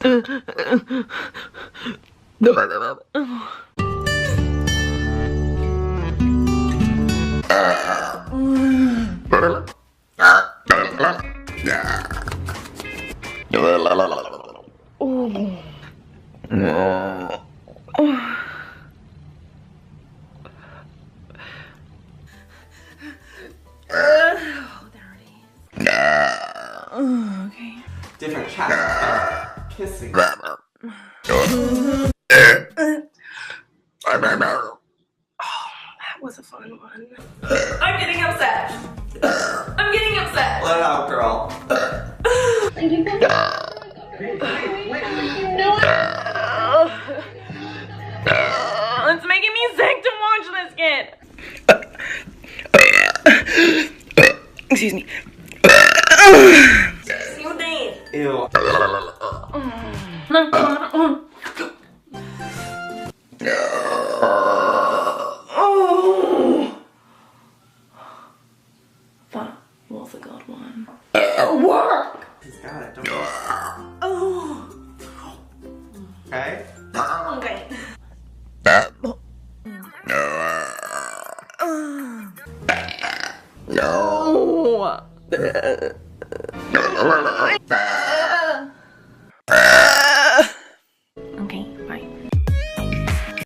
Okay. Different chapter. Kissing. That was a fun one. I'm getting upset. I'm getting upset. Let it out, girl. It's making me sick to watch this kid. Excuse me. You did. Ew. That was a good one. It'll work. He's got it. Don't worry. Okay? Okay. No.